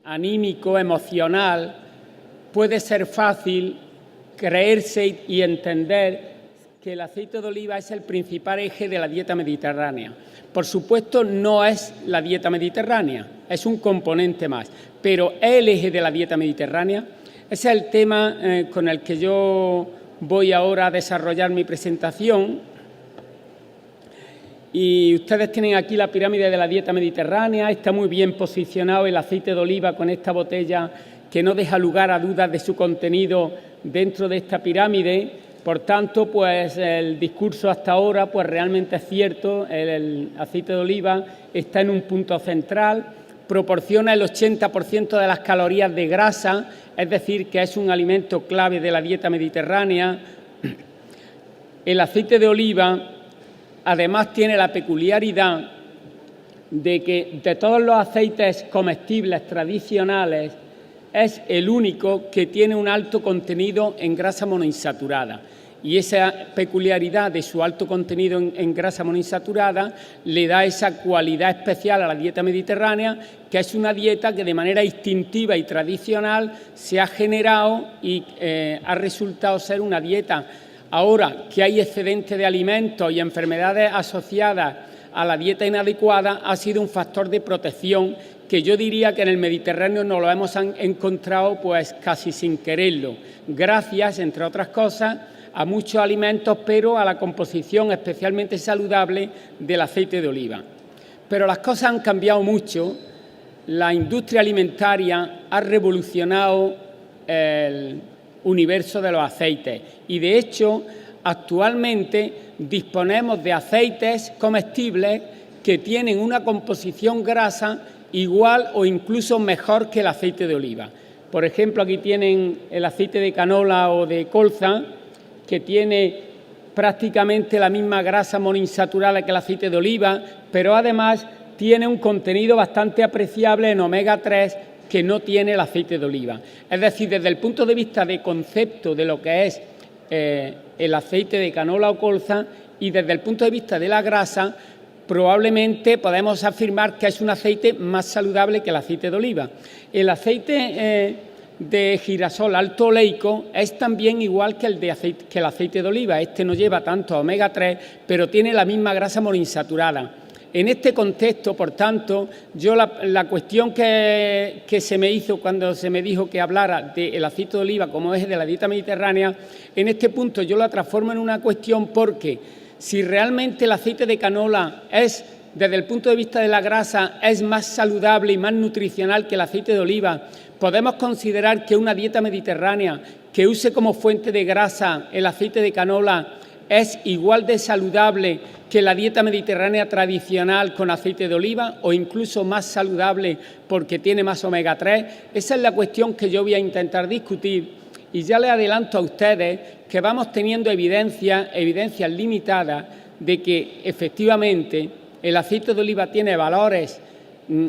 anímico, emocional, puede ser fácil creerse y entender que el aceite de oliva es el principal eje de la dieta mediterránea. Por supuesto, no es la dieta mediterránea, es un componente más, pero es el eje de la dieta mediterránea. Ese es el tema con el que yo voy ahora a desarrollar mi presentación. Y ustedes tienen aquí la pirámide de la dieta mediterránea. Está muy bien posicionado el aceite de oliva con esta botella que no deja lugar a dudas de su contenido dentro de esta pirámide. Por tanto, pues el discurso hasta ahora pues realmente es cierto. El aceite de oliva está en un punto central, proporciona el 80% de las calorías de grasa, es decir, que es un alimento clave de la dieta mediterránea. El aceite de oliva además tiene la peculiaridad de que de todos los aceites comestibles tradicionales es el único que tiene un alto contenido en grasa monoinsaturada. Y esa peculiaridad de su alto contenido en grasa monoinsaturada le da esa cualidad especial a la dieta mediterránea, que es una dieta que de manera instintiva y tradicional se ha generado y ha resultado ser una dieta. Ahora que hay excedente de alimentos y enfermedades asociadas a la dieta inadecuada, ha sido un factor de protección que yo diría que en el Mediterráneo nos lo hemos encontrado pues casi sin quererlo, gracias, entre otras cosas, a muchos alimentos, pero a la composición especialmente saludable del aceite de oliva. Pero las cosas han cambiado mucho. La industria alimentaria ha revolucionado el universo de los aceites y, de hecho, actualmente disponemos de aceites comestibles que tienen una composición grasa igual o incluso mejor que el aceite de oliva. Por ejemplo, aquí tienen el aceite de canola o de colza, que tiene prácticamente la misma grasa monoinsaturada que el aceite de oliva, pero además tiene un contenido bastante apreciable en omega 3 que no tiene el aceite de oliva. Es decir, desde el punto de vista de concepto de lo que es el aceite de canola o colza y desde el punto de vista de la grasa, probablemente podemos afirmar que es un aceite más saludable que el aceite de oliva. El aceite de girasol alto oleico es también igual que el aceite de oliva. Este no lleva tanto omega 3, pero tiene la misma grasa monoinsaturada. En este contexto, por tanto, yo la cuestión que se me hizo cuando se me dijo que hablara del aceite de oliva como eje de la dieta mediterránea, en este punto yo la transformo en una cuestión porque si realmente el aceite de canola es, desde el punto de vista de la grasa, es más saludable y más nutricional que el aceite de oliva, podemos considerar que una dieta mediterránea que use como fuente de grasa el aceite de canola es igual de saludable que la dieta mediterránea tradicional con aceite de oliva o incluso más saludable porque tiene más omega 3. Esa es la cuestión que yo voy a intentar discutir y ya les adelanto a ustedes que vamos teniendo evidencias limitadas de que efectivamente el aceite de oliva tiene valores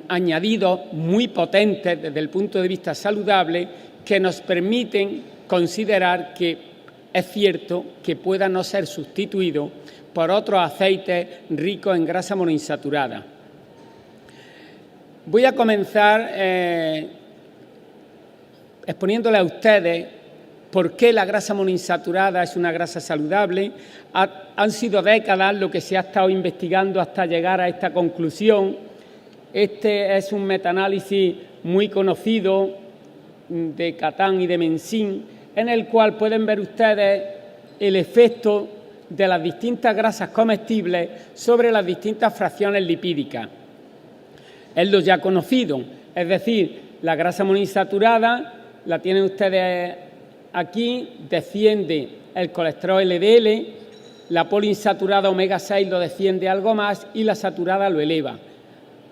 añadidos muy potentes desde el punto de vista saludable que nos permiten considerar que es cierto que pueda no ser sustituido por otros aceites ricos en grasa monoinsaturada. Voy a comenzar exponiéndole a ustedes por qué la grasa monoinsaturada es una grasa saludable. Han sido décadas lo que se ha estado investigando hasta llegar a esta conclusión. Este es un metaanálisis muy conocido de Catán y de Menzin, en el cual pueden ver ustedes el efecto de las distintas grasas comestibles sobre las distintas fracciones lipídicas. Es lo ya conocido, es decir, la grasa monoinsaturada, la tienen ustedes aquí, desciende el colesterol LDL, la poliinsaturada omega 6 lo desciende algo más y la saturada lo eleva.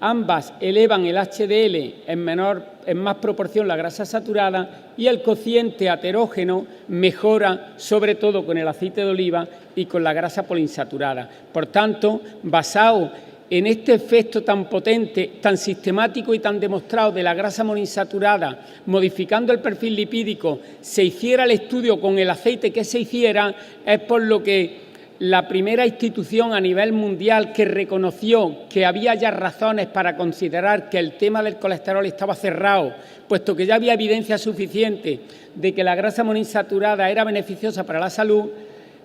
Ambas elevan el HDL en más proporción la grasa saturada y el cociente aterógeno mejora sobre todo con el aceite de oliva y con la grasa poliinsaturada. Por tanto, basado en este efecto tan potente, tan sistemático y tan demostrado de la grasa monoinsaturada, modificando el perfil lipídico, se hiciera el estudio con el aceite que se hiciera, es por lo que la primera institución a nivel mundial que reconoció que había ya razones para considerar que el tema del colesterol estaba cerrado, puesto que ya había evidencia suficiente de que la grasa monoinsaturada era beneficiosa para la salud.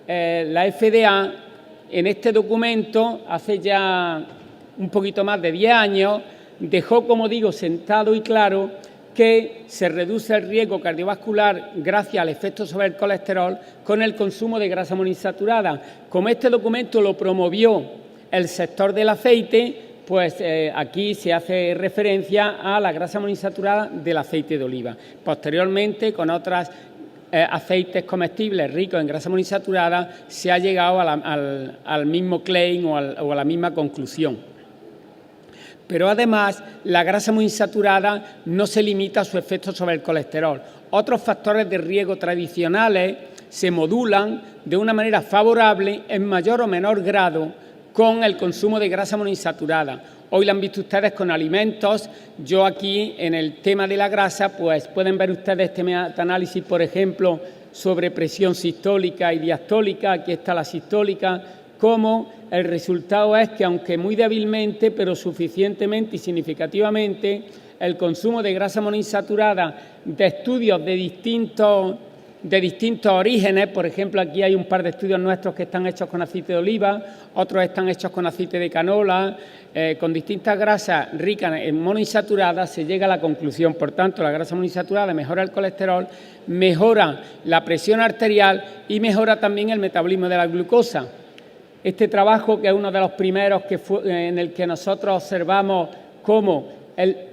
La FDA, en este documento, hace ya un poquito más de 10 años, dejó, como digo, sentado y claro que se reduce el riesgo cardiovascular gracias al efecto sobre el colesterol con el consumo de grasa monoinsaturada. Como este documento lo promovió el sector del aceite, pues aquí se hace referencia a la grasa monoinsaturada del aceite de oliva. Posteriormente, con otros aceites comestibles ricos en grasa monoinsaturada, se ha llegado al mismo claim o a la misma conclusión. Pero además, la grasa monoinsaturada no se limita a su efecto sobre el colesterol. Otros factores de riesgo tradicionales se modulan de una manera favorable en mayor o menor grado con el consumo de grasa monoinsaturada. Hoy lo han visto ustedes con alimentos. Yo aquí, en el tema de la grasa, pues pueden ver ustedes este metaanálisis, por ejemplo, sobre presión sistólica y diastólica. Aquí está la sistólica. Como el resultado es que, aunque muy débilmente, pero suficientemente y significativamente, el consumo de grasa monoinsaturada de estudios de distintos orígenes, por ejemplo, aquí hay un par de estudios nuestros que están hechos con aceite de oliva, otros están hechos con aceite de canola, con distintas grasas ricas en monoinsaturadas, se llega a la conclusión. Por tanto, la grasa monoinsaturada mejora el colesterol, mejora la presión arterial y mejora también el metabolismo de la glucosa. Este trabajo, que es uno de los primeros en el que nosotros observamos cómo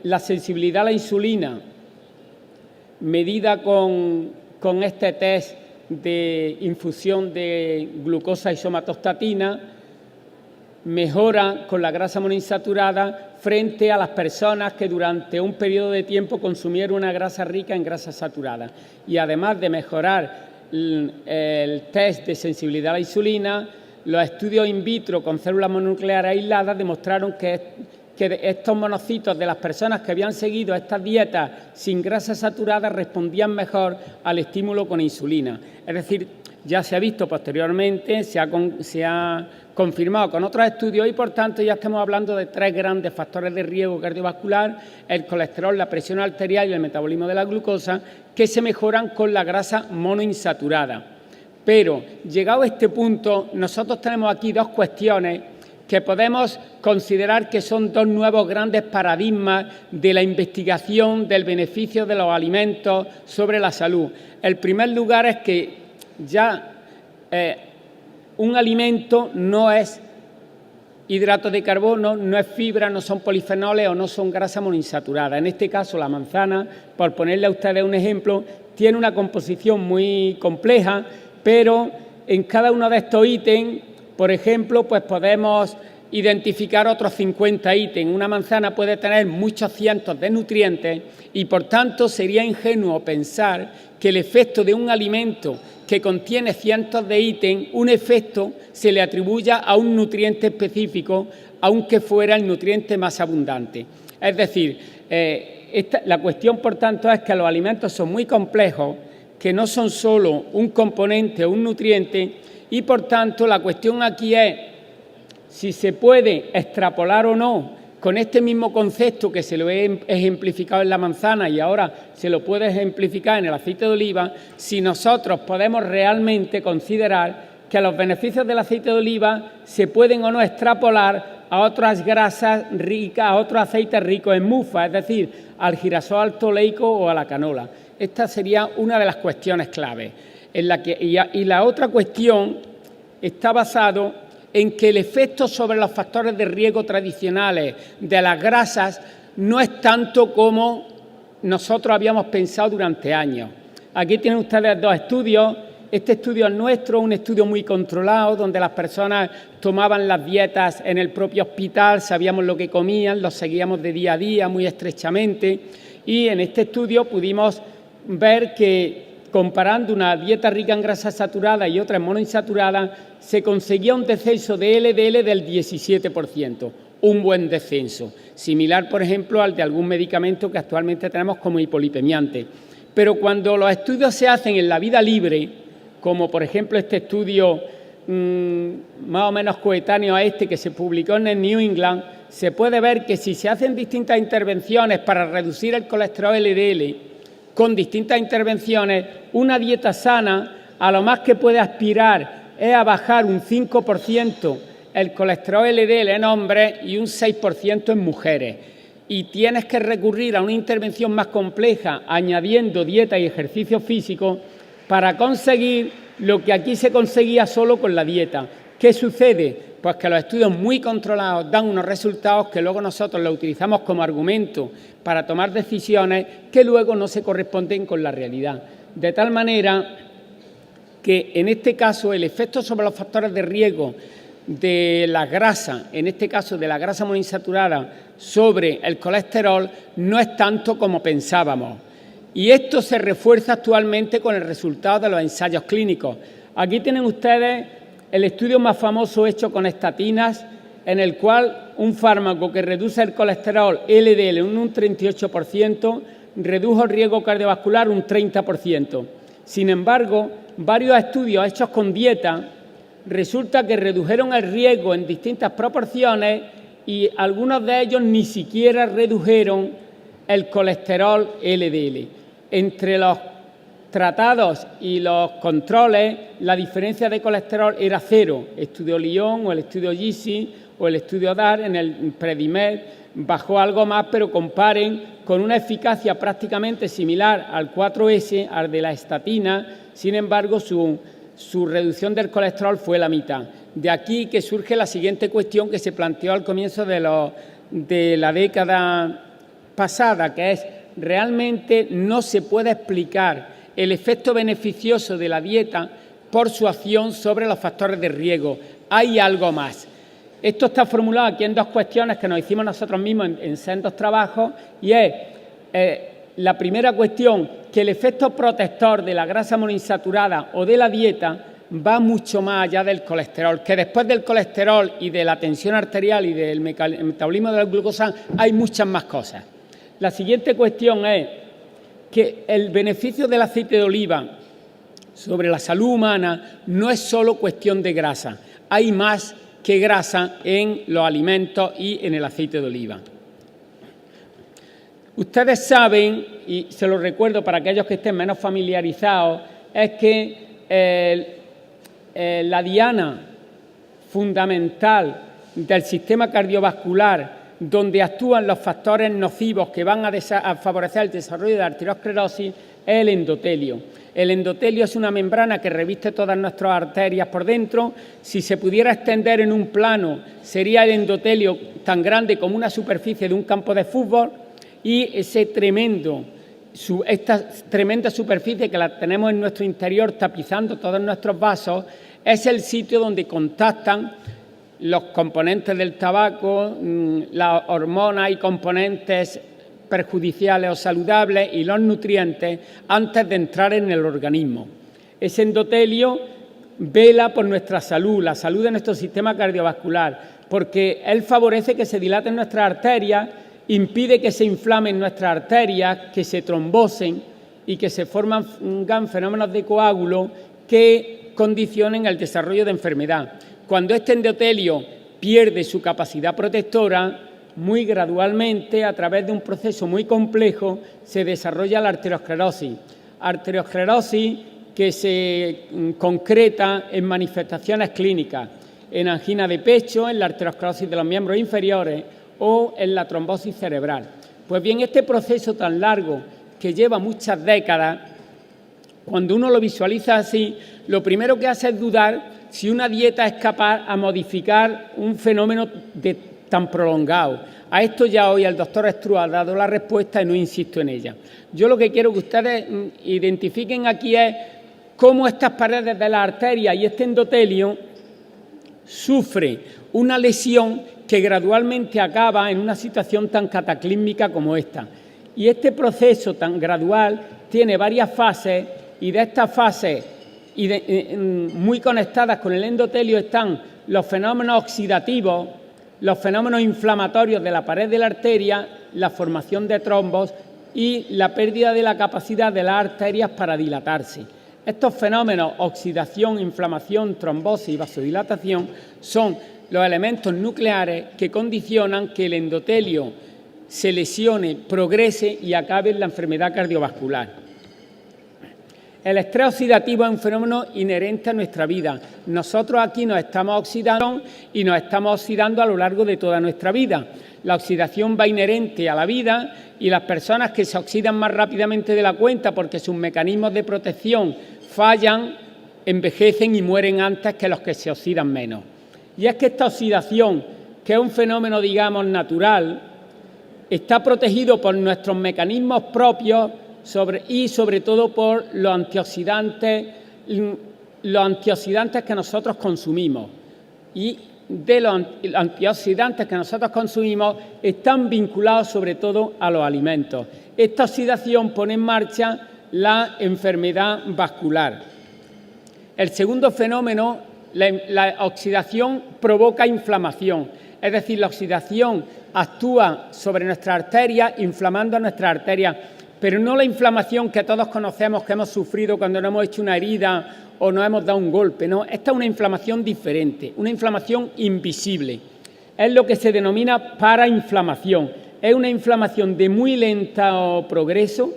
la sensibilidad a la insulina, medida con este test de infusión de glucosa isomatostatina, mejora con la grasa monoinsaturada frente a las personas que durante un periodo de tiempo consumieron una grasa rica en grasa saturada. Y además de mejorar el test de sensibilidad a la insulina, los estudios in vitro con células mononucleares aisladas demostraron que estos monocitos de las personas que habían seguido estas dietas sin grasa saturada respondían mejor al estímulo con insulina. Es decir, ya se ha visto posteriormente, se ha confirmado con otros estudios y, por tanto, ya estamos hablando de 3 grandes factores de riesgo cardiovascular: el colesterol, la presión arterial y el metabolismo de la glucosa, que se mejoran con la grasa monoinsaturada. Pero, llegado a este punto, nosotros tenemos aquí 2 cuestiones que podemos considerar que son 2 nuevos grandes paradigmas de la investigación del beneficio de los alimentos sobre la salud. El primer lugar es que ya un alimento no es hidrato de carbono, no es fibra, no son polifenoles o no son grasa monoinsaturada. En este caso, la manzana, por ponerle a ustedes un ejemplo, tiene una composición muy compleja, pero en cada uno de estos ítems, por ejemplo, pues podemos identificar otros 50 ítems. Una manzana puede tener muchos cientos de nutrientes y, por tanto, sería ingenuo pensar que el efecto de un alimento que contiene cientos de ítems, un efecto se le atribuya a un nutriente específico, aunque fuera el nutriente más abundante. Es decir, la cuestión, por tanto, es que los alimentos son muy complejos, que no son solo un componente o un nutriente, y por tanto la cuestión aquí es si se puede extrapolar o no con este mismo concepto que se lo he ejemplificado en la manzana y ahora se lo puede ejemplificar en el aceite de oliva, si nosotros podemos realmente considerar que los beneficios del aceite de oliva se pueden o no extrapolar a otras grasas ricas, a otros aceites ricos en mufa, es decir, al girasol alto oleico o a la canola. Esta sería una de las cuestiones clave. Y la otra cuestión está basado en que el efecto sobre los factores de riesgo tradicionales de las grasas no es tanto como nosotros habíamos pensado durante años. Aquí tienen ustedes 2 estudios. Este estudio es nuestro, un estudio muy controlado, donde las personas tomaban las dietas en el propio hospital, sabíamos lo que comían, los seguíamos de día a día muy estrechamente, y en este estudio pudimos ver que, comparando una dieta rica en grasa saturada y otra en monoinsaturada, se conseguía un descenso de LDL del 17%, un buen descenso, similar, por ejemplo, al de algún medicamento que actualmente tenemos como hipolipemiante. Pero cuando los estudios se hacen en la vida libre, como por ejemplo este estudio más o menos coetáneo a este, que se publicó en el New England, se puede ver que si se hacen distintas intervenciones para reducir el colesterol LDL, con distintas intervenciones, una dieta sana a lo más que puede aspirar es a bajar un 5% el colesterol LDL en hombres y un 6% en mujeres. Y tienes que recurrir a una intervención más compleja, añadiendo dieta y ejercicio físico, para conseguir lo que aquí se conseguía solo con la dieta. ¿Qué sucede? Pues que los estudios muy controlados dan unos resultados que luego nosotros los utilizamos como argumento para tomar decisiones que luego no se corresponden con la realidad. De tal manera que en este caso el efecto sobre los factores de riesgo de la grasa, en este caso de la grasa monoinsaturada, sobre el colesterol no es tanto como pensábamos. Y esto se refuerza actualmente con el resultado de los ensayos clínicos. Aquí tienen ustedes el estudio más famoso hecho con estatinas, en el cual un fármaco que reduce el colesterol LDL en un 38%, redujo el riesgo cardiovascular un 30%. Sin embargo, varios estudios hechos con dieta resulta que redujeron el riesgo en distintas proporciones y algunos de ellos ni siquiera redujeron el colesterol LDL. Entre los tratados y los controles, la diferencia de colesterol era cero. Estudio Lyon o el estudio GISI o el estudio DAR en el Predimed bajó algo más, pero comparen con una eficacia prácticamente similar al 4S, al de la estatina. Sin embargo, su reducción del colesterol fue la mitad. De aquí que surge la siguiente cuestión que se planteó al comienzo de la década pasada, que es: realmente no se puede explicar el efecto beneficioso de la dieta por su acción sobre los factores de riesgo. Hay algo más. Esto está formulado aquí en dos cuestiones que nos hicimos nosotros mismos en sendos trabajos, y es la primera cuestión, que el efecto protector de la grasa monoinsaturada o de la dieta va mucho más allá del colesterol, que después del colesterol y de la tensión arterial y del metabolismo del glucosa hay muchas más cosas. La siguiente cuestión es que el beneficio del aceite de oliva sobre la salud humana no es solo cuestión de grasa, hay más que grasa en los alimentos y en el aceite de oliva. Ustedes saben, y se lo recuerdo para aquellos que estén menos familiarizados, es que la diana fundamental del sistema cardiovascular, donde actúan los factores nocivos que van a favorecer el desarrollo de la arteriosclerosis, es el endotelio. El endotelio es una membrana que reviste todas nuestras arterias por dentro. Si se pudiera extender en un plano, sería el endotelio tan grande como una superficie de un campo de fútbol, y esta tremenda superficie que la tenemos en nuestro interior tapizando todos nuestros vasos es el sitio donde contactan los componentes del tabaco, las hormonas y componentes perjudiciales o saludables y los nutrientes antes de entrar en el organismo. Ese endotelio vela por nuestra salud, la salud de nuestro sistema cardiovascular, porque él favorece que se dilaten nuestras arterias, impide que se inflamen nuestras arterias, que se trombosen y que se forman fenómenos de coágulo que condicionen el desarrollo de enfermedad. Cuando este endotelio pierde su capacidad protectora, muy gradualmente, a través de un proceso muy complejo, se desarrolla la arteriosclerosis. Arteriosclerosis que se concreta en manifestaciones clínicas, en angina de pecho, en la arteriosclerosis de los miembros inferiores o en la trombosis cerebral. Pues bien, este proceso tan largo, que lleva muchas décadas, cuando uno lo visualiza así, lo primero que hace es dudar si una dieta es capaz de modificar un fenómeno tan prolongado. A esto ya hoy el doctor Struz ha dado la respuesta y no insisto en ella. Yo lo que quiero que ustedes identifiquen aquí es cómo estas paredes de la arteria y este endotelio sufre una lesión que gradualmente acaba en una situación tan cataclísmica como esta. Y este proceso tan gradual tiene varias fases, y de estas fases muy conectadas con el endotelio están los fenómenos oxidativos, los fenómenos inflamatorios de la pared de la arteria, la formación de trombos y la pérdida de la capacidad de las arterias para dilatarse. Estos fenómenos, oxidación, inflamación, trombosis y vasodilatación, son los elementos nucleares que condicionan que el endotelio se lesione, progrese y acabe en la enfermedad cardiovascular. El estrés oxidativo es un fenómeno inherente a nuestra vida. Nosotros aquí nos estamos oxidando y nos estamos oxidando a lo largo de toda nuestra vida. La oxidación va inherente a la vida y las personas que se oxidan más rápidamente de la cuenta porque sus mecanismos de protección fallan, envejecen y mueren antes que los que se oxidan menos. Y es que esta oxidación, que es un fenómeno, digamos, natural, está protegido por nuestros mecanismos propios y sobre todo por los antioxidantes que nosotros consumimos. Y de los antioxidantes que nosotros consumimos están vinculados sobre todo a los alimentos. Esta oxidación pone en marcha la enfermedad vascular. El segundo fenómeno, la oxidación provoca inflamación, es decir, la oxidación actúa sobre nuestras arterias, inflamando nuestras arterias, pero no la inflamación que todos conocemos, que hemos sufrido cuando nos hemos hecho una herida o nos hemos dado un golpe, no, esta es una inflamación diferente, una inflamación invisible. Es lo que se denomina parainflamación, es una inflamación de muy lento progreso,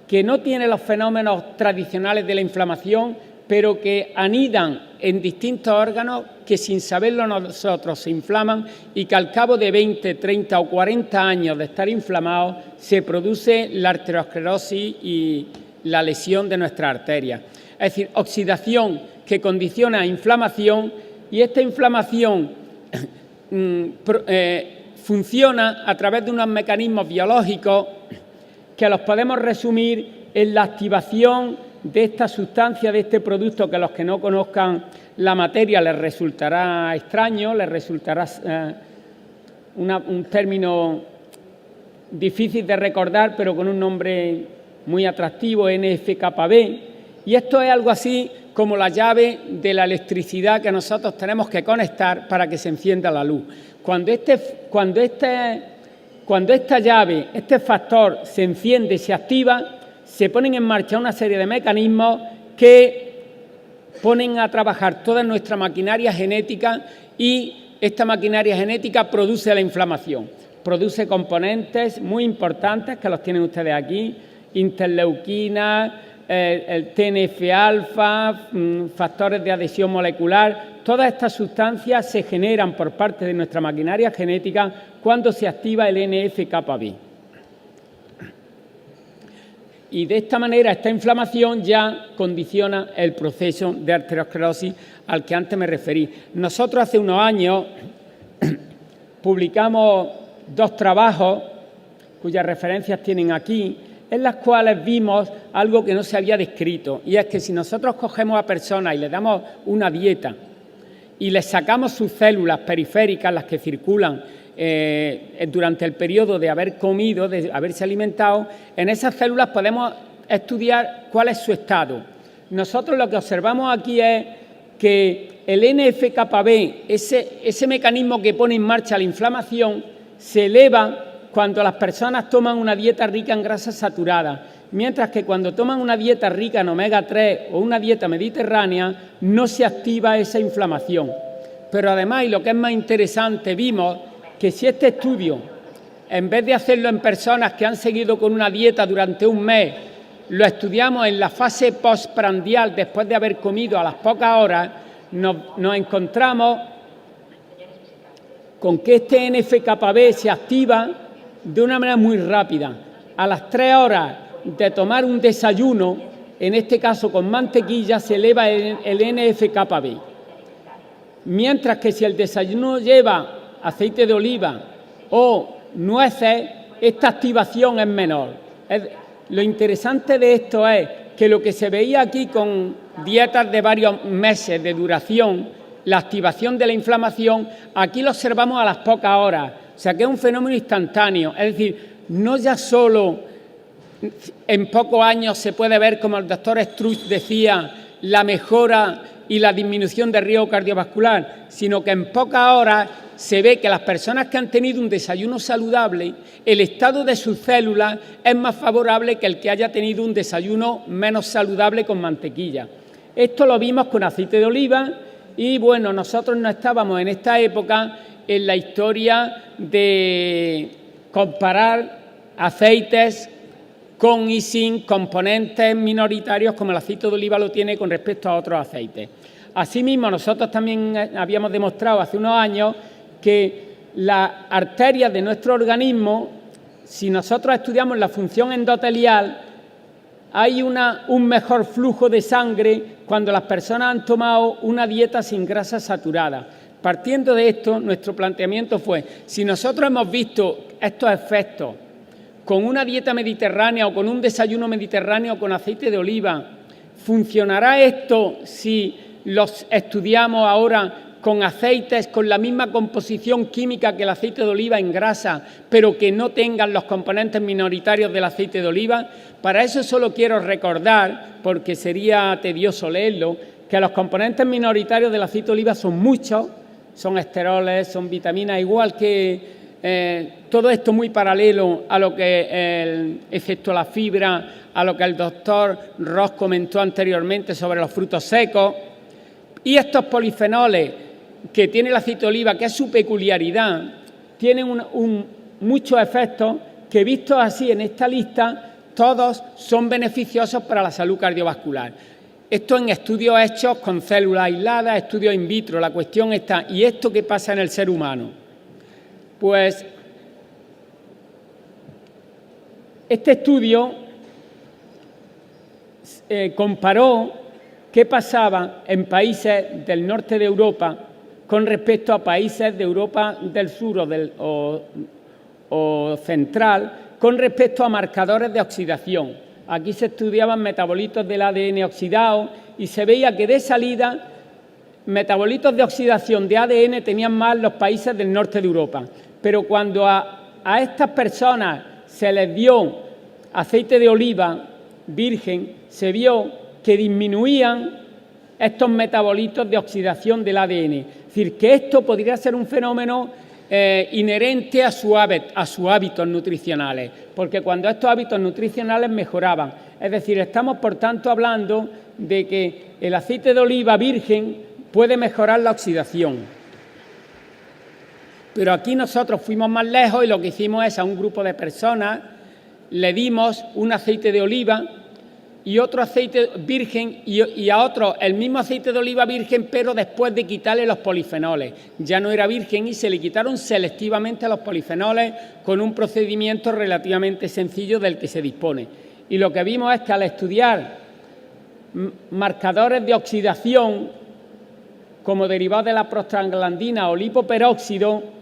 que no tiene los fenómenos tradicionales de la inflamación, pero que anidan en distintos órganos que sin saberlo nosotros se inflaman y que al cabo de 20, 30 o 40 años de estar inflamados se produce la arteriosclerosis y la lesión de nuestras arterias. Es decir, oxidación que condiciona inflamación y esta inflamación funciona a través de unos mecanismos biológicos que los podemos resumir en la activación de esta sustancia, de este producto, que a los que no conozcan la materia les resultará extraño, les resultará un término difícil de recordar, pero con un nombre muy atractivo, NF-κB, y esto es algo así como la llave de la electricidad que nosotros tenemos que conectar para que se encienda la luz. Cuando esta llave, este factor se enciende, se activa, se ponen en marcha una serie de mecanismos que ponen a trabajar toda nuestra maquinaria genética y esta maquinaria genética produce la inflamación. Produce componentes muy importantes que los tienen ustedes aquí, interleuquina, el TNF-alfa, factores de adhesión molecular. Todas estas sustancias se generan por parte de nuestra maquinaria genética cuando se activa el NF-κB. Y de esta manera esta inflamación ya condiciona el proceso de arteriosclerosis al que antes me referí. Nosotros hace unos años publicamos 2 trabajos cuyas referencias tienen aquí, en las cuales vimos algo que no se había descrito, y es que si nosotros cogemos a personas y les damos una dieta y les sacamos sus células periféricas, las que circulan durante el periodo de haber comido, de haberse alimentado, en esas células podemos estudiar cuál es su estado. Nosotros lo que observamos aquí es que el NF-κB, ese mecanismo que pone en marcha la inflamación, se eleva cuando las personas toman una dieta rica en grasas saturadas, mientras que cuando toman una dieta rica en omega 3 o una dieta mediterránea no se activa esa inflamación. Pero además, y lo que es más interesante, vimos que si este estudio, en vez de hacerlo en personas que han seguido con una dieta durante un mes, lo estudiamos en la fase postprandial, después de haber comido a las pocas horas, nos encontramos con que este NF-κB se activa de una manera muy rápida. A las 3 horas de tomar un desayuno, en este caso con mantequilla, se eleva el NF-κB. Mientras que si el desayuno lleva aceite de oliva o nueces, esta activación es menor. Lo interesante de esto es que lo que se veía aquí con dietas de varios meses de duración, la activación de la inflamación, aquí lo observamos a las pocas horas. O sea que es un fenómeno instantáneo. Es decir, no ya solo en pocos años se puede ver, como el doctor Struss decía, la mejora y la disminución de riesgo cardiovascular, sino que en pocas horas se ve que las personas que han tenido un desayuno saludable, el estado de sus células es más favorable que el que haya tenido un desayuno menos saludable con mantequilla. Esto lo vimos con aceite de oliva y, bueno, nosotros no estábamos en esta época en la historia de comparar aceites con y sin componentes minoritarios como el aceite de oliva lo tiene con respecto a otros aceites. Asimismo, nosotros también habíamos demostrado hace unos años que las arterias de nuestro organismo, si nosotros estudiamos la función endotelial, hay un mejor flujo de sangre cuando las personas han tomado una dieta sin grasa saturada. Partiendo de esto, nuestro planteamiento fue, si nosotros hemos visto estos efectos con una dieta mediterránea o con un desayuno mediterráneo con aceite de oliva, ¿funcionará esto si los estudiamos ahora con aceites con la misma composición química que el aceite de oliva en grasa, pero que no tengan los componentes minoritarios del aceite de oliva? Para eso solo quiero recordar, porque sería tedioso leerlo, que los componentes minoritarios del aceite de oliva son muchos, son esteroles, son vitaminas, igual que todo esto muy paralelo a lo que excepto la fibra, a lo que el doctor Ross comentó anteriormente sobre los frutos secos. Y estos polifenoles que tiene el aceite de oliva, que es su peculiaridad, tienen muchos efectos que, vistos así en esta lista, todos son beneficiosos para la salud cardiovascular. Esto en estudios hechos con células aisladas, estudios in vitro. La cuestión está, ¿y esto qué pasa en el ser humano? Pues este estudio comparó qué pasaba en países del norte de Europa con respecto a países de Europa del sur o central, con respecto a marcadores de oxidación. Aquí se estudiaban metabolitos del ADN oxidado y se veía que de salida metabolitos de oxidación de ADN tenían más los países del norte de Europa. Pero cuando a estas personas se les dio aceite de oliva virgen, se vio que disminuían estos metabolitos de oxidación del ADN. Es decir, que esto podría ser un fenómeno inherente a sus hábitos nutricionales, porque cuando estos hábitos nutricionales mejoraban. Es decir, estamos por tanto hablando de que el aceite de oliva virgen puede mejorar la oxidación. Pero aquí nosotros fuimos más lejos y lo que hicimos es a un grupo de personas le dimos un aceite de oliva y otro aceite virgen y a otro el mismo aceite de oliva virgen, pero después de quitarle los polifenoles. Ya no era virgen y se le quitaron selectivamente los polifenoles con un procedimiento relativamente sencillo del que se dispone. Y lo que vimos es que al estudiar marcadores de oxidación como derivados de la prostaglandina o lipoperóxido,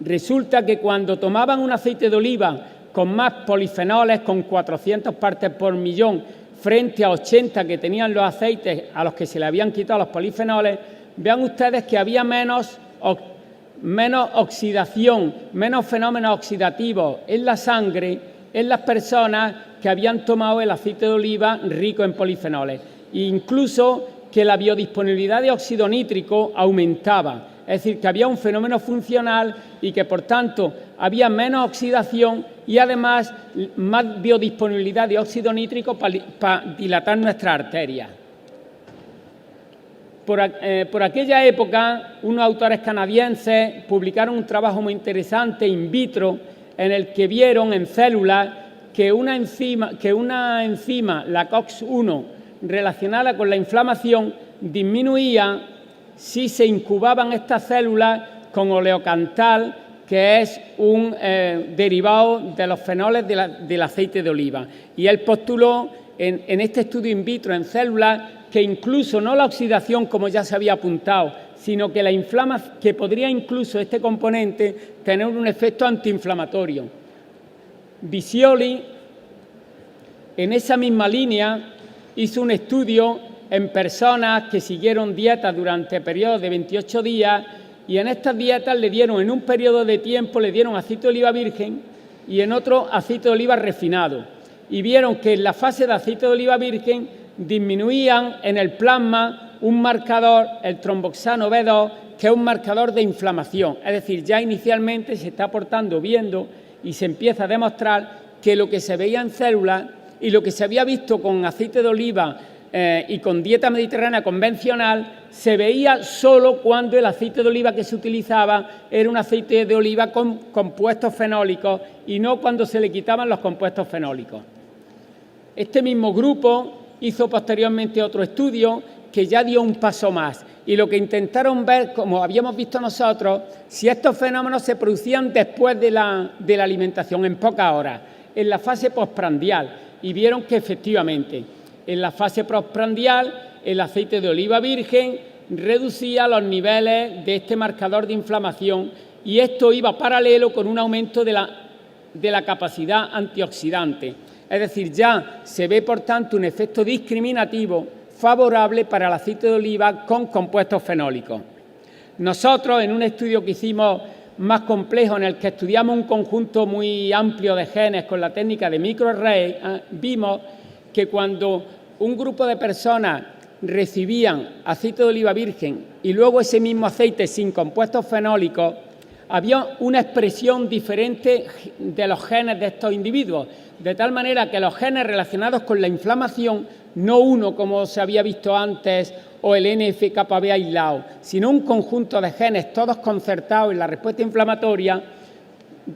resulta que cuando tomaban un aceite de oliva con más polifenoles, con 400 partes por millón, frente a 80 que tenían los aceites a los que se le habían quitado los polifenoles, vean ustedes que había menos oxidación, menos fenómenos oxidativos en la sangre en las personas que habían tomado el aceite de oliva rico en polifenoles. E incluso que la biodisponibilidad de óxido nítrico aumentaba. Es decir, que había un fenómeno funcional y que, por tanto, había menos oxidación y, además, más biodisponibilidad de óxido nítrico para dilatar nuestras arterias. Por aquella época, unos autores canadienses publicaron un trabajo muy interesante in vitro en el que vieron en células que una enzima, la COX-1, relacionada con la inflamación, disminuía si se incubaban estas células con oleocantal, que es un derivado de los fenoles del aceite de oliva. Y él postuló en este estudio in vitro en células que incluso no la oxidación, como ya se había apuntado, sino que la inflamación, que podría incluso este componente tener un efecto antiinflamatorio. Visioli, en esa misma línea, hizo un estudio en personas que siguieron dietas durante periodos de 28 días y en estas dietas le dieron, en un periodo de tiempo, le dieron aceite de oliva virgen y en otro aceite de oliva refinado. Y vieron que en la fase de aceite de oliva virgen disminuían en el plasma un marcador, el tromboxano B2, que es un marcador de inflamación. Es decir, ya inicialmente se está viendo y se empieza a demostrar que lo que se veía en células y lo que se había visto con aceite de oliva y con dieta mediterránea convencional se veía solo cuando el aceite de oliva que se utilizaba era un aceite de oliva con compuestos fenólicos y no cuando se le quitaban los compuestos fenólicos. Este mismo grupo hizo posteriormente otro estudio que ya dio un paso más y lo que intentaron ver, como habíamos visto nosotros, si estos fenómenos se producían después de la alimentación, en pocas horas, en la fase postprandial, y vieron que efectivamente en la fase postprandial el aceite de oliva virgen reducía los niveles de este marcador de inflamación y esto iba paralelo con un aumento de la capacidad antioxidante. Es decir, ya se ve, por tanto, un efecto discriminativo favorable para el aceite de oliva con compuestos fenólicos. Nosotros, en un estudio que hicimos más complejo, en el que estudiamos un conjunto muy amplio de genes con la técnica de microarray, vimos que cuando un grupo de personas recibían aceite de oliva virgen y luego ese mismo aceite sin compuestos fenólicos, había una expresión diferente de los genes de estos individuos, de tal manera que los genes relacionados con la inflamación, no uno como se había visto antes o el NF-κB aislado, sino un conjunto de genes todos concertados en la respuesta inflamatoria,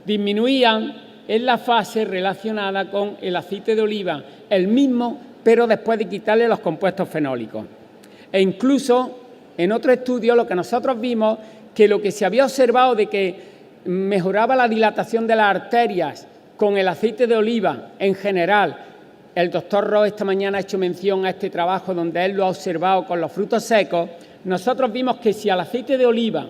disminuían en la fase relacionada con el aceite de oliva, el mismo, pero después de quitarle los compuestos fenólicos. E incluso en otro estudio lo que nosotros vimos, que lo que se había observado de que mejoraba la dilatación de las arterias con el aceite de oliva en general. El doctor Ross esta mañana ha hecho mención a este trabajo donde él lo ha observado con los frutos secos. Nosotros vimos que si al aceite de oliva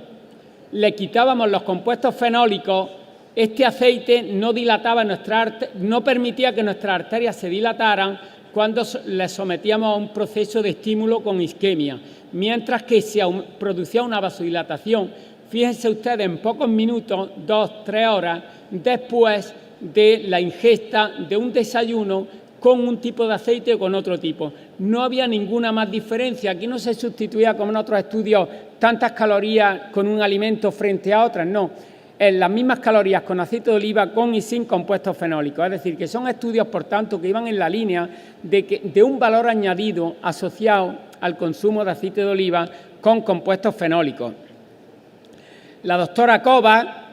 le quitábamos los compuestos fenólicos, este aceite no dilataba no permitía que nuestras arterias se dilataran cuando les sometíamos a un proceso de estímulo con isquemia, mientras que se producía una vasodilatación. Fíjense ustedes, en pocos minutos, 2-3 horas, después de la ingesta de un desayuno con un tipo de aceite o con otro tipo. No había ninguna más diferencia. Aquí no se sustituía, como en otros estudios, tantas calorías con un alimento frente a otras, no. Las mismas calorías con aceite de oliva, con y sin compuestos fenólicos. Es decir, que son estudios, por tanto, que iban en la línea de un valor añadido asociado al consumo de aceite de oliva con compuestos fenólicos. La doctora Kova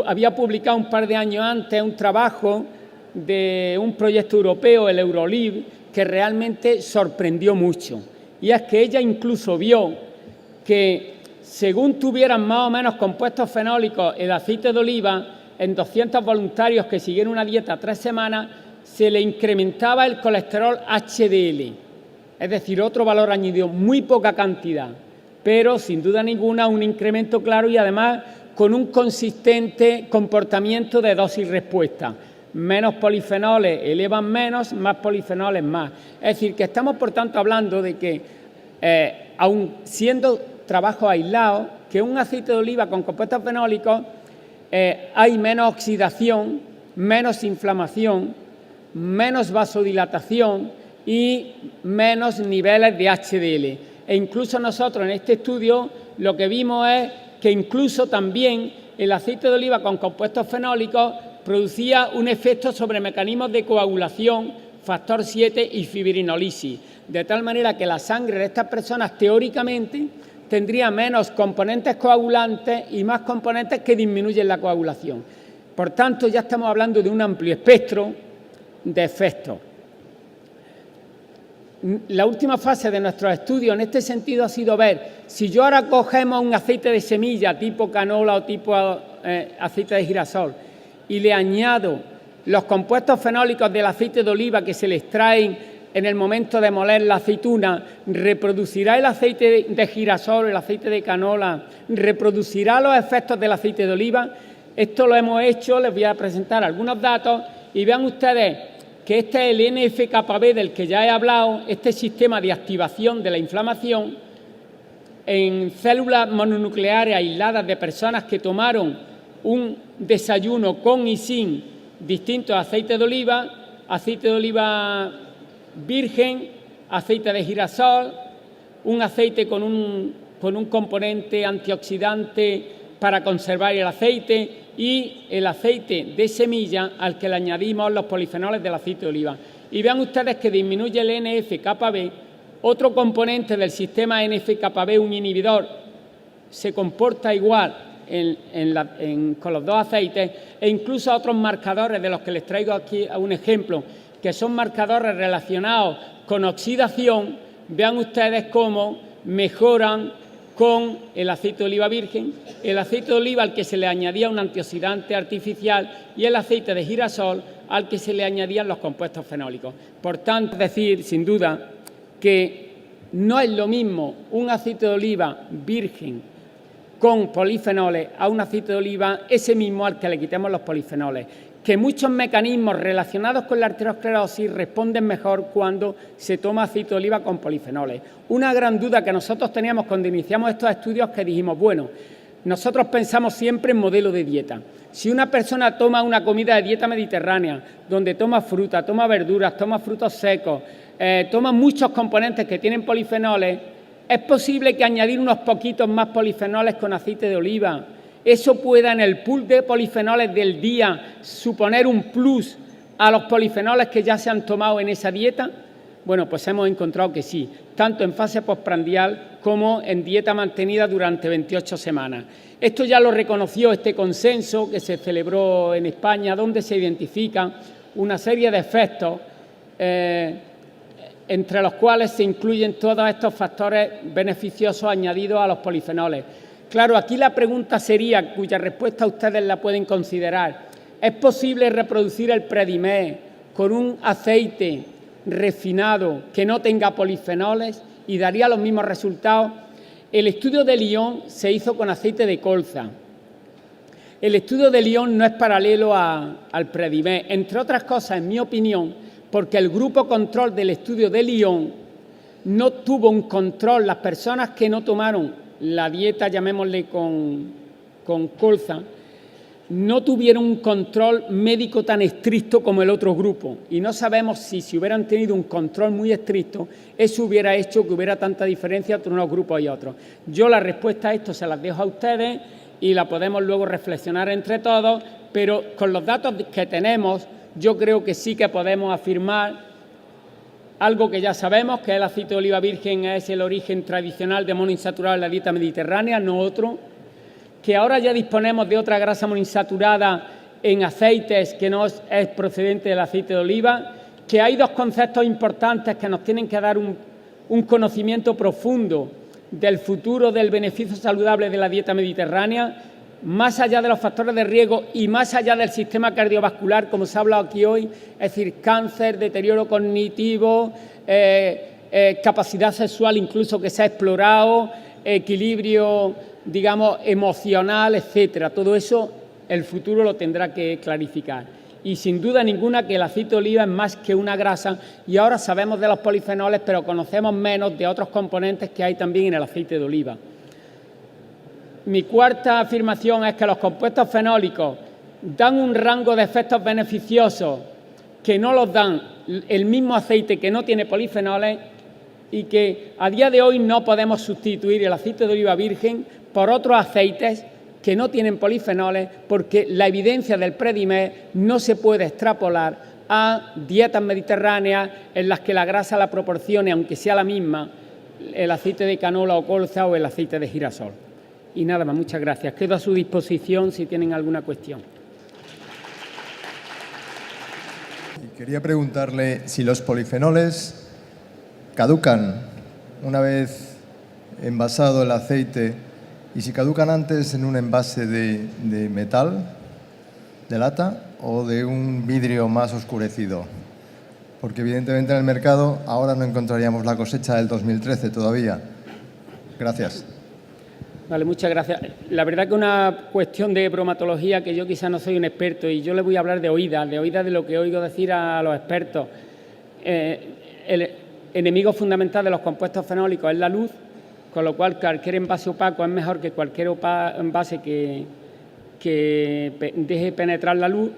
había publicado un par de años antes un trabajo de un proyecto europeo, el Eurolib, que realmente sorprendió mucho. Y es que ella incluso vio que según tuvieran más o menos compuestos fenólicos el aceite de oliva, en 200 voluntarios que siguieron una dieta 3 semanas, se le incrementaba el colesterol HDL, es decir, otro valor añadido, muy poca cantidad, pero sin duda ninguna un incremento claro y además con un consistente comportamiento de dosis-respuesta. Menos polifenoles elevan menos, más polifenoles más. Es decir, que estamos por tanto hablando de que, aun siendo trabajos aislados, que un aceite de oliva con compuestos fenólicos hay menos oxidación, menos inflamación, menos vasodilatación y menos niveles de HDL. E incluso nosotros en este estudio lo que vimos es que incluso también el aceite de oliva con compuestos fenólicos producía un efecto sobre mecanismos de coagulación, factor 7 y fibrinolisis, de tal manera que la sangre de estas personas teóricamente tendría menos componentes coagulantes y más componentes que disminuyen la coagulación. Por tanto, ya estamos hablando de un amplio espectro de efectos. La última fase de nuestros estudios en este sentido ha sido ver si yo ahora cogemos un aceite de semilla tipo canola o tipo aceite de girasol y le añado los compuestos fenólicos del aceite de oliva que se le extraen en el momento de moler la aceituna, ¿reproducirá el aceite de girasol, el aceite de canola, reproducirá los efectos del aceite de oliva? Esto lo hemos hecho, les voy a presentar algunos datos y vean ustedes que este es el NF-κB del que ya he hablado, este sistema de activación de la inflamación en células mononucleares aisladas de personas que tomaron un desayuno con y sin distintos aceites de oliva virgen, aceite de girasol, un aceite con un con un componente antioxidante para conservar el aceite, y el aceite de semilla al que le añadimos los polifenoles del aceite de oliva. Y vean ustedes que disminuye el NF-κB, otro componente del sistema NF-κB, un inhibidor, se comporta igual con los dos aceites, e incluso otros marcadores de los que les traigo aquí un ejemplo, que son marcadores relacionados con oxidación. Vean ustedes cómo mejoran con el aceite de oliva virgen, el aceite de oliva al que se le añadía un antioxidante artificial y el aceite de girasol al que se le añadían los compuestos fenólicos. Por tanto, es decir, sin duda, que no es lo mismo un aceite de oliva virgen con polifenoles a un aceite de oliva ese mismo al que le quitemos los polifenoles, que muchos mecanismos relacionados con la arteriosclerosis responden mejor cuando se toma aceite de oliva con polifenoles. Una gran duda que nosotros teníamos cuando iniciamos estos estudios, que dijimos, bueno, nosotros pensamos siempre en modelo de dieta. Si una persona toma una comida de dieta mediterránea, donde toma fruta, toma verduras, toma frutos secos, toma muchos componentes que tienen polifenoles, es posible que añadir unos poquitos más polifenoles con aceite de oliva, eso pueda en el pool de polifenoles del día suponer un plus a los polifenoles que ya se han tomado en esa dieta. Bueno, pues hemos encontrado que sí, tanto en fase postprandial como en dieta mantenida durante 28 semanas. Esto ya lo reconoció este consenso que se celebró en España, donde se identifican una serie de efectos entre los cuales se incluyen todos estos factores beneficiosos añadidos a los polifenoles. Claro, aquí la pregunta sería, cuya respuesta ustedes la pueden considerar, ¿es posible reproducir el Predimed con un aceite refinado que no tenga polifenoles y daría los mismos resultados? El estudio de Lyon se hizo con aceite de colza. El estudio de Lyon no es paralelo al Predimed, entre otras cosas, en mi opinión, porque el grupo control del estudio de Lyon no tuvo un control. Las personas que no tomaron la dieta, llamémosle con colza, no tuvieron un control médico tan estricto como el otro grupo. Y no sabemos si hubieran tenido un control muy estricto, eso hubiera hecho que hubiera tanta diferencia entre unos grupos y otros. Yo la respuesta a esto se las dejo a ustedes y la podemos luego reflexionar entre todos, pero con los datos que tenemos, yo creo que sí que podemos afirmar algo que ya sabemos, que el aceite de oliva virgen es el origen tradicional de monoinsaturado en la dieta mediterránea, no otro, que ahora ya disponemos de otra grasa monoinsaturada en aceites que no es procedente del aceite de oliva, que hay dos conceptos importantes que nos tienen que dar un conocimiento profundo del futuro del beneficio saludable de la dieta mediterránea, más allá de los factores de riesgo y más allá del sistema cardiovascular, como se ha hablado aquí hoy, es decir, cáncer, deterioro cognitivo, capacidad sexual incluso que se ha explorado, equilibrio, digamos, emocional, etcétera. Todo eso el futuro lo tendrá que clarificar. Y sin duda ninguna que el aceite de oliva es más que una grasa, y ahora sabemos de los polifenoles, pero conocemos menos de otros componentes que hay también en el aceite de oliva. Mi cuarta afirmación es que los compuestos fenólicos dan un rango de efectos beneficiosos que no los dan el mismo aceite que no tiene polifenoles, y que a día de hoy no podemos sustituir el aceite de oliva virgen por otros aceites que no tienen polifenoles, porque la evidencia del Predimed no se puede extrapolar a dietas mediterráneas en las que la grasa la proporcione, aunque sea la misma, el aceite de canola o colza o el aceite de girasol. Y nada más, muchas gracias. Quedo a su disposición si tienen alguna cuestión. Quería preguntarle si los polifenoles caducan una vez envasado el aceite, y si caducan antes en un envase de metal, de lata, o de un vidrio más oscurecido. Porque evidentemente en el mercado ahora no encontraríamos la cosecha del 2013 todavía. Gracias. Vale, muchas gracias. La verdad que una cuestión de bromatología que yo quizá no soy un experto, y yo le voy a hablar de oídas de lo que oigo decir a los expertos. El enemigo fundamental de los compuestos fenólicos es la luz, con lo cual cualquier envase opaco es mejor que cualquier envase que deje penetrar la luz,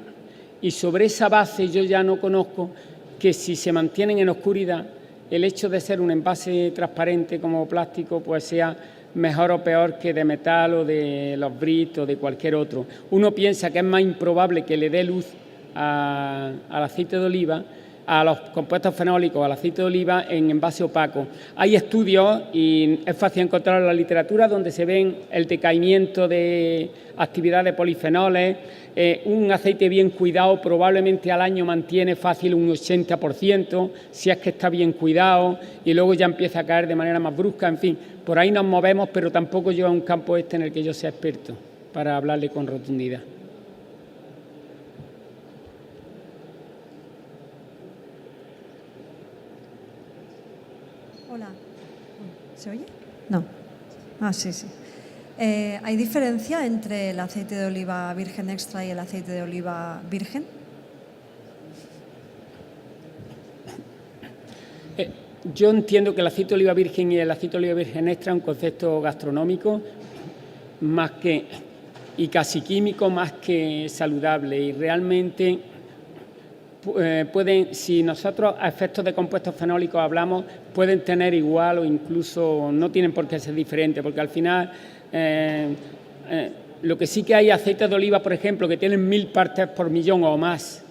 y sobre esa base yo ya no conozco que si se mantienen en oscuridad, el hecho de ser un envase transparente como plástico pues sea mejor o peor que de metal o de los Brit o de cualquier otro. Uno piensa que es más improbable que le dé luz al aceite de oliva, a los compuestos fenólicos, al aceite de oliva en envase opaco. Hay estudios, y es fácil encontrar en la literatura, donde se ven el decaimiento de actividad de polifenoles. Un aceite bien cuidado probablemente al año mantiene fácil un 80%, si es que está bien cuidado, y luego ya empieza a caer de manera más brusca. En fin, por ahí nos movemos, pero tampoco yo a un campo en el que yo sea experto para hablarle con rotundidad. Hola. ¿Se oye? No. Ah, sí, sí. ¿Hay diferencia entre el aceite de oliva virgen extra y el aceite de oliva virgen? Yo entiendo que el aceite de oliva virgen y el aceite de oliva virgen extra es un concepto gastronómico más que, y casi químico más que saludable, y realmente pueden, si nosotros a efectos de compuestos fenólicos hablamos, pueden tener igual o incluso no tienen por qué ser diferentes, porque al final lo que sí que hay aceites de oliva, por ejemplo, que tienen 1000 partes por millón o más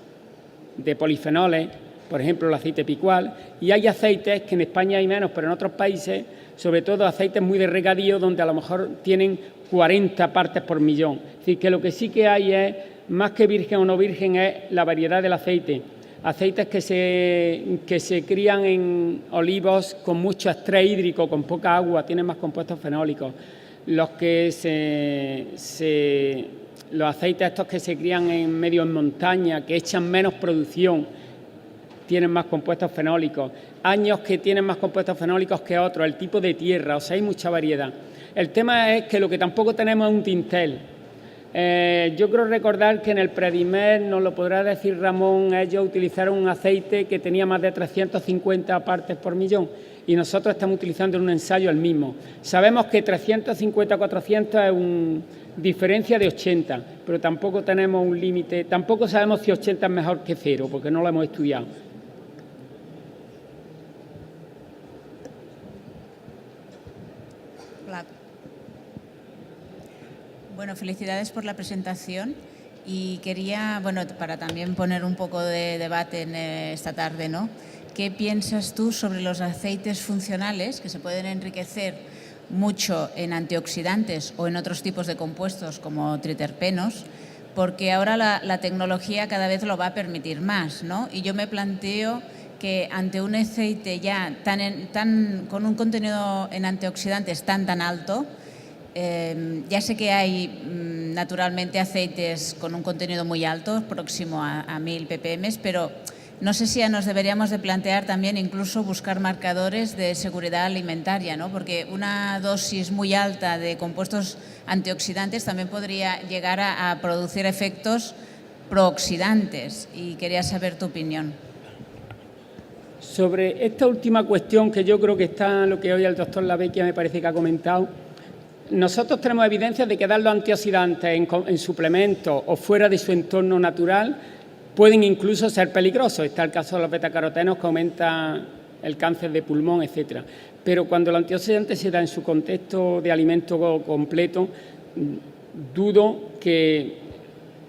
de polifenoles, por ejemplo el aceite picual, y hay aceites que en España hay menos, pero en otros países, sobre todo aceites muy de regadío, donde a lo mejor tienen 40 partes por millón. Es decir, que lo que sí que hay es, más que virgen o no virgen, es la variedad del aceite. Aceites que se crían en olivos con mucho estrés hídrico, con poca agua, tienen más compuestos fenólicos. Los aceites estos que se crían en medio en montaña, que echan menos producción, tienen más compuestos fenólicos. Años que tienen más compuestos fenólicos que otros, el tipo de tierra, o sea, hay mucha variedad. El tema es que lo que tampoco tenemos es un tintel. Yo creo recordar que en el Predimer, nos lo podrá decir Ramón, ellos utilizaron un aceite que tenía más de 350 partes por millón y nosotros estamos utilizando en un ensayo el mismo. Sabemos que 350 a 400 es una diferencia de 80, pero tampoco tenemos un límite, tampoco sabemos si 80 es mejor que 0, porque no lo hemos estudiado. Bueno, felicidades por la presentación y quería, bueno, para también poner un poco de debate en esta tarde, ¿no? ¿Qué piensas tú sobre los aceites funcionales que se pueden enriquecer mucho en antioxidantes o en otros tipos de compuestos como triterpenos? Porque ahora la tecnología cada vez lo va a permitir más, ¿no? Y yo me planteo que ante un aceite ya con un contenido en antioxidantes tan alto, ya sé que hay naturalmente aceites con un contenido muy alto, próximo a 1000 ppm, pero no sé si ya nos deberíamos de plantear también incluso buscar marcadores de seguridad alimentaria, ¿no? Porque una dosis muy alta de compuestos antioxidantes también podría llegar a producir efectos prooxidantes, y quería saber tu opinión. Sobre esta última cuestión, que yo creo que está lo que hoy el doctor Lavecchia me parece que ha comentado, nosotros tenemos evidencias de que dar los antioxidantes en suplementos o fuera de su entorno natural pueden incluso ser peligrosos. Está el caso de los betacarotenos, que aumenta el cáncer de pulmón, etcétera. Pero cuando el antioxidante se da en su contexto de alimento completo, dudo que,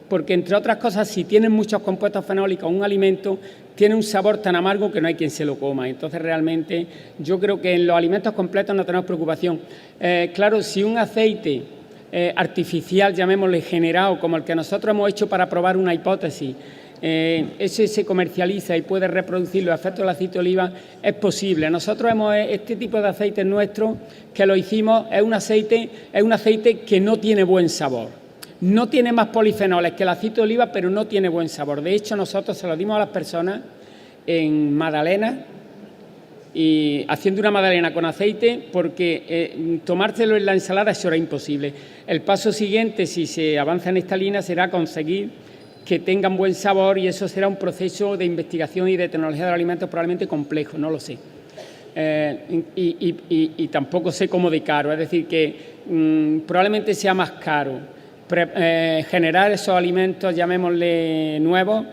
porque entre otras cosas, si tienen muchos compuestos fenólicos un alimento, tiene un sabor tan amargo que no hay quien se lo coma. Entonces, realmente, yo creo que en los alimentos completos no tenemos preocupación. Claro, si un aceite artificial, llamémosle generado, como el que nosotros hemos hecho para probar una hipótesis, ese se comercializa y puede reproducir los efectos del aceite de oliva, es posible. Nosotros este tipo de aceite nuestro, que lo hicimos, es un aceite que no tiene buen sabor. No tiene más polifenoles que el aceite de oliva, pero no tiene buen sabor. De hecho, nosotros se lo dimos a las personas en magdalena, y haciendo una magdalena con aceite, porque tomárselo en la ensalada eso era imposible. El paso siguiente, si se avanza en esta línea, será conseguir que tengan buen sabor, y eso será un proceso de investigación y de tecnología de los alimentos probablemente complejo, no lo sé. Y tampoco sé cómo de caro, es decir, que probablemente sea más caro generar esos alimentos, llamémosle nuevos,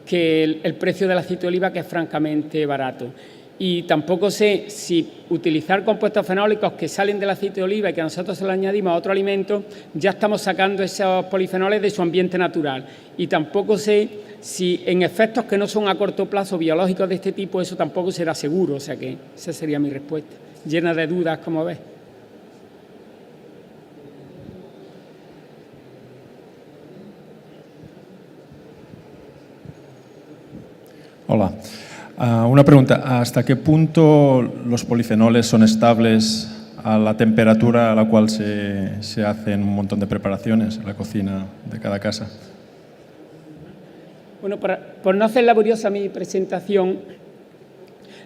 que el precio del aceite de oliva, que es francamente barato. Y tampoco sé si utilizar compuestos fenólicos que salen del aceite de oliva y que nosotros se los añadimos a otro alimento, ya estamos sacando esos polifenoles de su ambiente natural. Y tampoco sé si en efectos que no son a corto plazo biológicos de este tipo, eso tampoco será seguro. O sea que esa sería mi respuesta, llena de dudas, como ves. Hola. Una pregunta. ¿Hasta qué punto los polifenoles son estables a la temperatura a la cual se hacen un montón de preparaciones en la cocina de cada casa? Bueno, por no hacer laboriosa mi presentación,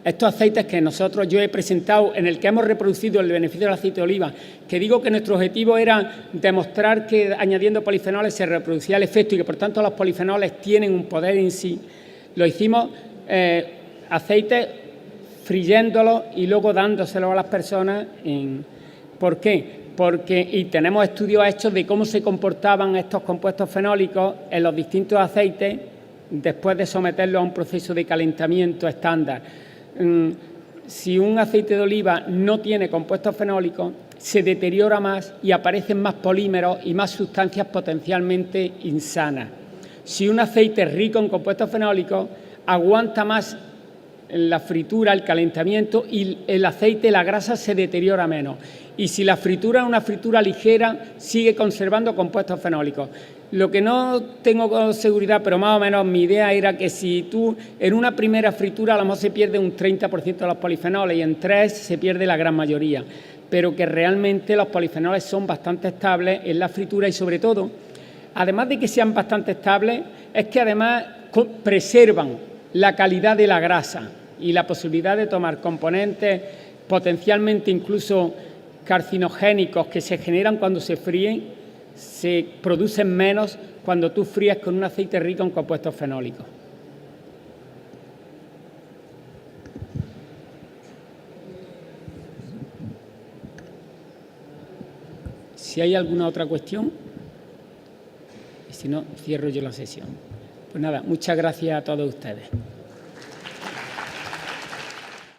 estos aceites que yo he presentado, en el que hemos reproducido el beneficio del aceite de oliva, que digo que nuestro objetivo era demostrar que añadiendo polifenoles se reproducía el efecto y que por tanto los polifenoles tienen un poder en sí, lo hicimos aceites friéndolos y luego dándoselos a las personas. ¿Por qué? Y tenemos estudios hechos de cómo se comportaban estos compuestos fenólicos en los distintos aceites después de someterlos a un proceso de calentamiento estándar. Si un aceite de oliva no tiene compuestos fenólicos, se deteriora más y aparecen más polímeros y más sustancias potencialmente insanas. Si un aceite es rico en compuestos fenólicos, aguanta más la fritura, el calentamiento, y el aceite, la grasa, se deteriora menos. Y si la fritura es una fritura ligera, sigue conservando compuestos fenólicos. Lo que no tengo con seguridad, pero más o menos mi idea era que si tú en una primera fritura a lo mejor se pierde un 30% de los polifenoles y en 3 se pierde la gran mayoría, pero que realmente los polifenoles son bastante estables en la fritura y sobre todo, además de que sean bastante estables, es que además preservan la calidad de la grasa y la posibilidad de tomar componentes potencialmente incluso carcinogénicos que se generan cuando se fríen, se producen menos cuando tú fríes con un aceite rico en compuestos fenólicos. Si hay alguna otra cuestión, y si no, cierro yo la sesión. Pues nada, muchas gracias a todos ustedes.